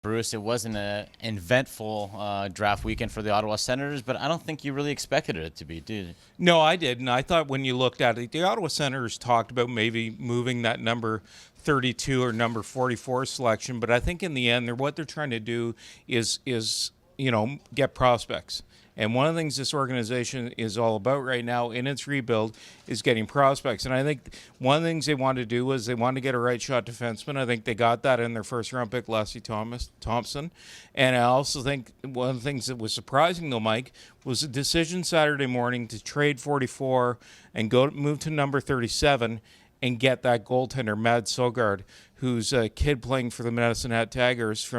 Bruce, it wasn't an eventful draft weekend for the Ottawa Senators, but I don't think you really expected it to be, did you? No, I didn't. I thought when you looked at it, the Ottawa Senators talked about maybe moving that number 32 or number 44 selection, but I think in the end, what they're trying to do is get prospects. And one of the things this organization is all about right now in its rebuild is getting prospects. And I think one of the things they wanted to do was they wanted to get a right shot defenseman. I think they got that in their first round pick, Leslie Thompson. And I also think one of the things that was surprising, though, Mike, was the decision Saturday morning to trade 44 and move to number 37 and get that goaltender, Mads Sogard, who's a kid playing for the Medicine Hat Tigers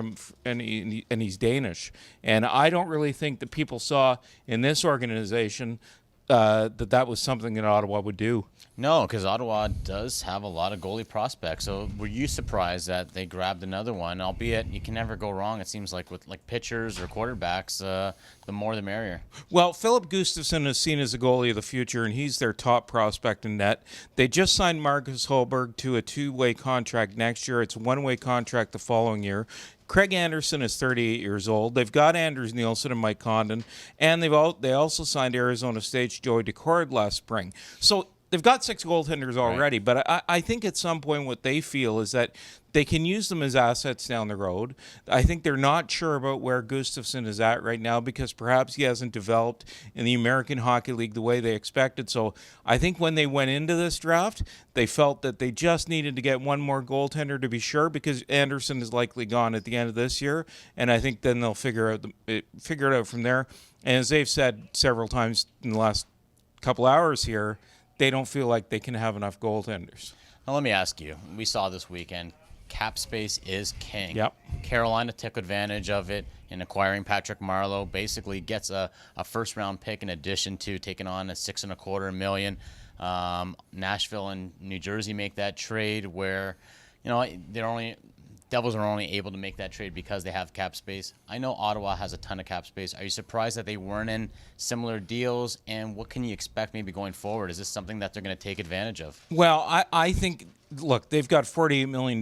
and he's Danish. And I don't really think that people saw in this organization that was something that Ottawa would do. No, because Ottawa does have a lot of goalie prospects. So were you surprised that they grabbed another one? Albeit you can never go wrong, it seems like, with pitchers or quarterbacks. The more the merrier. Well, Philip Gustafsson is seen as a goalie of the future, and he's their top prospect in net. They just signed Marcus Holberg to a 2-way contract next year. It's a 1-way contract the following year. Craig Anderson is 38 years old. They've got Anders Nielsen and Mike Condon, and they also signed Arizona State's Joey Decord last spring. So they've got 6 goaltenders already, right. But I think at some point what they feel is that they can use them as assets down the road. I think they're not sure about where Gustafsson is at right now because perhaps he hasn't developed in the American Hockey League the way they expected. So I think when they went into this draft, they felt that they just needed to get one more goaltender to be sure because Anderson is likely gone at the end of this year. And I think then they'll figure it out from there. And as they've said several times in the last couple hours here, they don't feel like they can have enough goaltenders. Now, let me ask you. We saw this weekend, cap space is king. Yep. Carolina took advantage of it in acquiring Patrick Marleau, basically gets a first-round pick in addition to taking on a $6.25 million. Nashville and New Jersey make that trade where, Devils are only able to make that trade because they have cap space. I know Ottawa has a ton of cap space. Are you surprised that they weren't in similar deals? And what can you expect maybe going forward? Is this something that they're going to take advantage of? Well, I think, look, they've got $48 million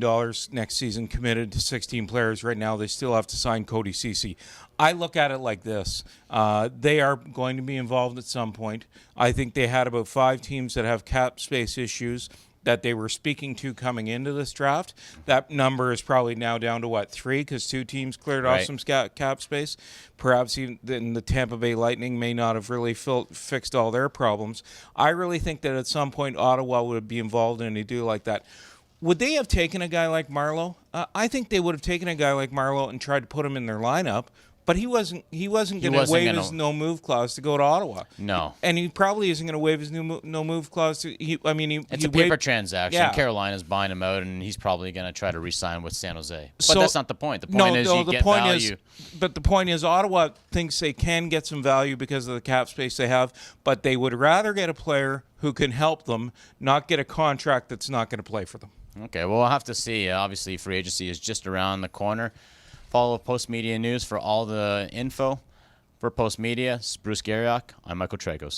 next season committed to 16 players right now. They still have to sign Cody Ceci. I look at it like this. They are going to be involved at some point. I think they had about 5 teams that have cap space issues that they were speaking to coming into this draft. That number is probably now down to 3 because 2 teams cleared off some cap space. Perhaps even the Tampa Bay Lightning may not have really fixed all their problems. I really think that at some point Ottawa would be involved in a deal like that. Would they have taken a guy like Marleau? I think they would have taken a guy like Marleau and tried to put him in their lineup. But he wasn't going to waive his no-move clause to go to Ottawa. No. And he probably isn't going to waive his no-move clause. It's a paper transaction. Yeah. Carolina's buying him out, and he's probably going to try to re-sign with San Jose. But that's not the point. The point is you get value. But the point is Ottawa thinks they can get some value because of the cap space they have, but they would rather get a player who can help them, not get a contract that's not going to play for them. Okay, well, we'll have to see. Obviously, free agency is just around the corner. Follow Post Media News for all the info. For Post Media, this is Bruce Garrioch. I'm Michael Traikos.